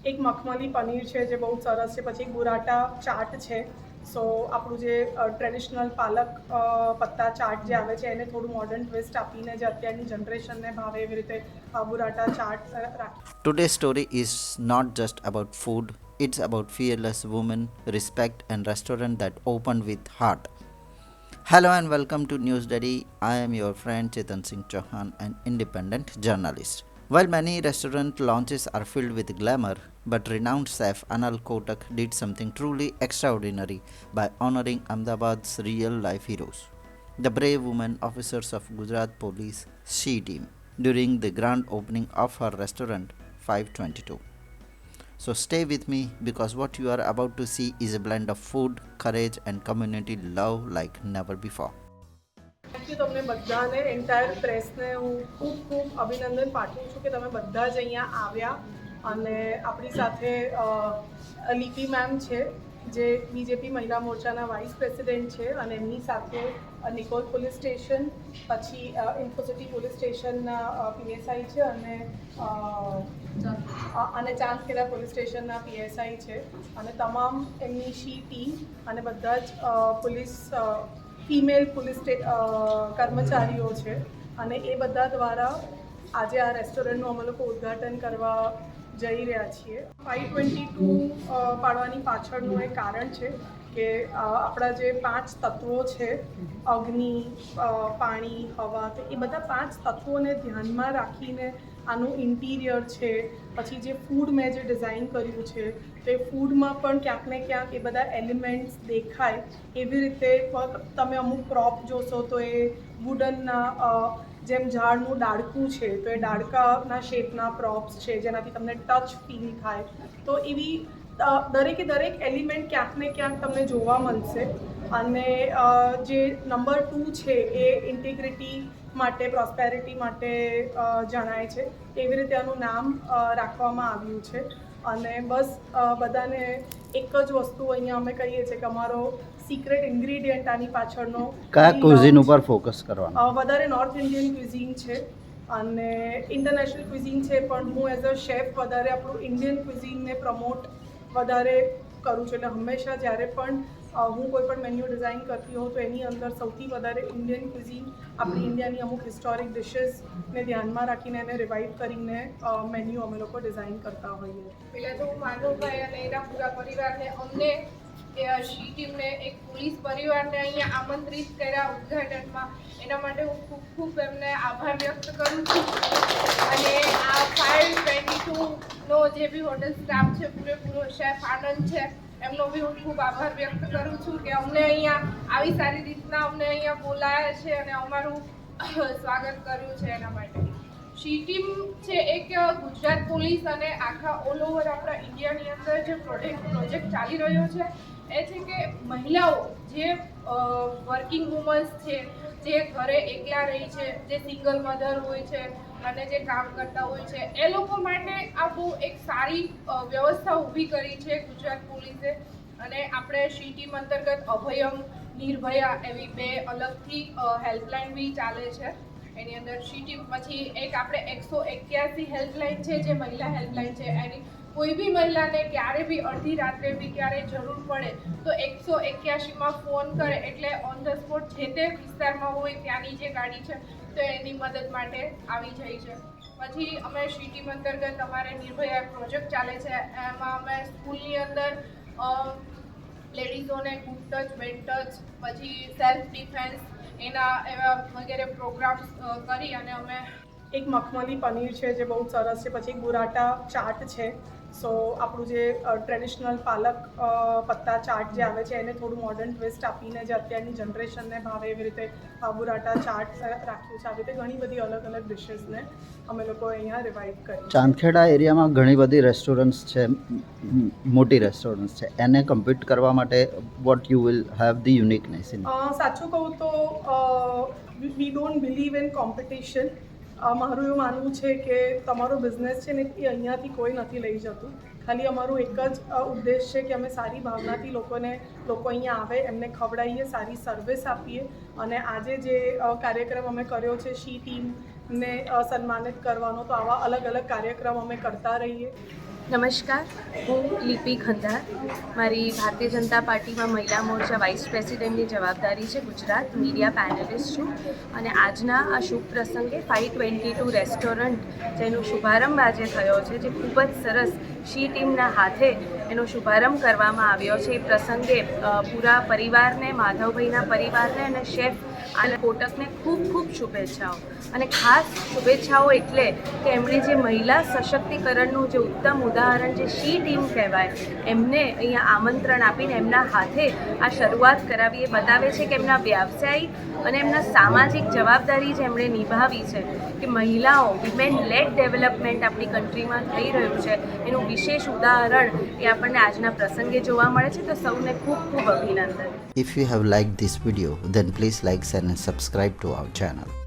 એક મખમલી પનીર છે જે બહુ સરસ છે, પછી એક બુરાટા ચાટ છે. સો આપણું જે ટ્રેડિશનલ પાલક પત્તા ચાટ જે આવે છે એને થોડું મોડર્ન ટ્વિસ્ટ આપીને જે અત્યારની જનરેશનને ભાવે એવી રીતે બુરાટા ચાટ રાખી. Today's story is not just about food, it's about fearless women, respect, and restaurant that opened with heart. Hello and welcome to News Daddy. I am your friend Chetan Singh Chauhan, an independent journalist. While many restaurant launches are filled with glamour, but renowned chef Anal Kotak did something truly extraordinary by honoring Ahmedabad's real life heroes, the brave women officers of Gujarat Police She Team, during the grand opening of her restaurant 522. So stay with me because what you are about to see is a blend of food, courage, and community love like never before. Thank you તમને બધાને, entire પ્રેસને હું ખૂબ ખૂબ અભિનંદન પાઠવું છું કે તમે બધા જ અહીંયા આવ્યા અને આપણી સાથે લીપી મેમ છે જે બીજેપી મહિલા મોરચાના વાઇસ પ્રેસિડેન્ટ છે અને એમની સાથે નિકોલ પોલીસ સ્ટેશન, પછી ઇન્ફોસિટી પોલીસ સ્ટેશનના પીએસઆઈ છે અને ચાંદખેડા પોલીસ સ્ટેશનના પીએસઆઈ છે અને તમામ એમની શી ટીમ અને બધા જ પોલીસ ફિમેલ પોલીસ કર્મચારીઓ છે અને એ બધા દ્વારા આજે આ રેસ્ટોરન્ટનું અમે લોકો ઉદ્ઘાટન કરવા જઈ રહ્યા છીએ. 522 પાડવાની પાછળનું એક કારણ છે કે આપણા જે 5 તત્વો છે, અગ્નિ, પાણી, હવા, તો એ બધા 5 તત્વોને ધ્યાનમાં રાખીને આનું ઇન્ટિરિયર છે, પછી જે ફૂડ મેં જે ડિઝાઇન કર્યું છે તો એ ફૂડમાં પણ ક્યાંક ને ક્યાંક એ બધા એલિમેન્ટ્સ દેખાય એવી રીતે તમે અમુક પ્રોપ જોશો તો એ વુડનના જેમ ઝાડનું ડાળખું છે તો એ ડાળકાના શેપના પ્રોપ્સ છે જેનાથી તમને ટચ ફીલ થાય. તો એવી દરેક એલિમેન્ટ ક્યાંક ને ક્યાંક તમને જોવા મળશે અને જે નંબર 2 છે એ ઇન્ટિગ્રિટી માટે, પ્રોસ્પેરિટી માટે જણાય છે. એવી રીતે આનું નામ રાખવામાં આવ્યું છે અને બસ બધાને એક જ વસ્તુ અહીંયા અમે કહીએ છીએ કે અમારો સિક્રેટ ઇન્ગ્રીડિયન્ટ આની પાછળનો કયા ક્યુઝિન ઉપર ફોકસ કરવાનું? વધારે નોર્થ ઇન્ડિયન ક્વિઝિન છે અને ઇન્ટરનેશનલ ક્વિઝિન છે, પણ હું એઝ અ શેફ વધારે આપણું ઇન્ડિયન ક્વિઝિનને પ્રમોટ વધારે કરું છું. એટલે હંમેશા જ્યારે પણ હું કોઈ પણ મેન્યુ ડિઝાઇન કરતી હોઉં તો એની અંદર સૌથી વધારે ઇન્ડિયન ક્વિઝિન, આપણી ઇન્ડિયાની અમુક હિસ્ટોરિક ડિશિસને ધ્યાનમાં રાખીને એને રિવાઇવ કરીને મેન્યુ અમે લોકો ડિઝાઇન કરતા હોઈએ. પહેલાં તો હું માનવભાઈ અને એના પૂરા પરિવારને, અમને શી ટીમને, એક પોલીસ પરિવારને અહીંયા આમંત્રિત કર્યા ઉદ્ઘાટનમાં, એના માટે હું ખૂબ ખૂબ એમને આભાર વ્યક્ત કરું છું. અને આ 522નો જે બી હોટલ સ્ટાફ છે, પૂરેપૂરો શેફ આનંદ છે, એમનો બી હું ખૂબ આભાર વ્યક્ત કરું છું કે અમને અહીંયા આવી સારી રીતના અમને અહીંયા બોલાયા છે અને અમારું સ્વાગત કર્યું છે. એના માટે શી ટીમ છે એક ગુજરાત પોલીસ અને આખા ઓલ ઓવર આપણા ઇન્ડિયાની અંદર જે પ્રોજેક્ટ ચાલી રહ્યો છે એ છે કે મહિલાઓ જે વર્કિંગ વુમન્સ છે, જે ઘરે એકલા રહી છે, જે સિંગલ મધર હોય છે અને જે કામ કરતા હોય છે, એ લોકો માટે આ બહુ એક સારી વ્યવસ્થા ઊભી કરી છે ગુજરાત પોલીસે. અને આપણે શી ટીમ અંતર્ગત અભયમ, નિર્ભયા એવી 2 અલગથી હેલ્પલાઇન બી ચાલે છે. એની અંદર શી ટીમ પછી એક આપણે 181 હેલ્પલાઇન છે જે મહિલા હેલ્પલાઇન છે. એની કોઈ બી મહિલાને ક્યારે બી અડધી રાત્રે બી ક્યારે જરૂર પડે તો 181માં ફોન કરે એટલે ઓન ધ સ્પોટ જે તે વિસ્તારમાં હોય ત્યાંની જે ગાડી છે તો એની મદદ માટે આવી જાય છે. પછી અમે શી ટીમ અંતર્ગત અમારે નિર્ભયા પ્રોજેક્ટ ચાલે છે. એમાં અમે સ્કૂલની અંદર લેડીઝોને ગુડ ટચ, બેડ ટચ, પછી સેલ્ફ ડિફેન્સ એના એવા વગેરે પ્રોગ્રામ્સ કરી અને અમે એક મખમલી પનીર છે જે બહુ સરસ છે, પછી એક બુરાટા ચાટ છે. સો આપણું જે ટ્રેડિશનલ પાલક પત્તા ચાટ જે આવે છે એને થોડું મોડર્ન ટ્વિસ્ટ આપીને જે અત્યારની જનરેશનને ભાવે એવી રીતે બુરાટા ચાટ રાખ્યું છે. આવી રીતે ઘણી બધી અલગ અલગ ડિશિસને અમે લોકો અહીંયા રિવાઇવ કરી. ચાંદખેડા એરિયામાં ઘણી બધી રેસ્ટોરન્ટ્સ છે, મોટી રેસ્ટોરન્ટ્સ છે, એને કમ્પીટ કરવા માટે what you will have the uniqueness in? સાચું કહું તો we don't believe in competition. મારું એવું માનવું છે કે તમારો બિઝનેસ છે ને એ અહીંયાથી કોઈ નથી લઈ જતું. ખાલી અમારું એક જ ઉદ્દેશ છે કે અમે સારી ભાવનાથી લોકો અહીંયા આવે, એમને ખવડાવીએ, સારી સર્વિસ આપીએ. અને આજે જે કાર્યક્રમ અમે કર્યો છે શી ટીમને સન્માનિત કરવાનો, તો આવા અલગ અલગ કાર્યક્રમ અમે કરતા રહીએ. નમસ્કાર, હું લિપિ ખંધાર. મારી ભારતીય જનતા પાર્ટીમાં મહિલા મોરચા વાઇસ પ્રેસિડેન્ટની જવાબદારી છે. ગુજરાત મીડિયા પેનલિસ્ટ છું અને આજના આ શુભ પ્રસંગે 522 રેસ્ટોરન્ટ જેનો શુભારંભ આજે થયો છે, જે ખૂબ જ સરસ શી ટીમના હાથે એનો શુભારંભ કરવામાં આવ્યો છે. એ પ્રસંગે પૂરા પરિવારને, માધવભાઈના પરિવારને અને શેફ અને કોટકને ખૂબ ખૂબ શુભેચ્છાઓ. અને ખાસ શુભેચ્છાઓ એટલે કે એમણે જે મહિલા સશક્તિકરણનું જે ઉત્તમ ઉદાહરણ જે શી ટીમ કહેવાય, એમને અહીંયા આમંત્રણ આપીને એમના હાથે આ શરૂઆત કરાવી એ બતાવે છે કે એમના વ્યવસાયિક અને એમના સામાજિક જવાબદારી જે એમણે નિભાવી છે કે મહિલાઓ વિમેન લેડ ડેવલપમેન્ટ આપણી કન્ટ્રીમાં થઈ રહ્યું છે, એનું વિશેષ ઉદાહરણ એ આપણને આજના પ્રસંગે જોવા મળે છે. તો સૌને ખૂબ ખૂબ અભિનંદન. If you have liked this video, then please like, share and subscribe to our channel.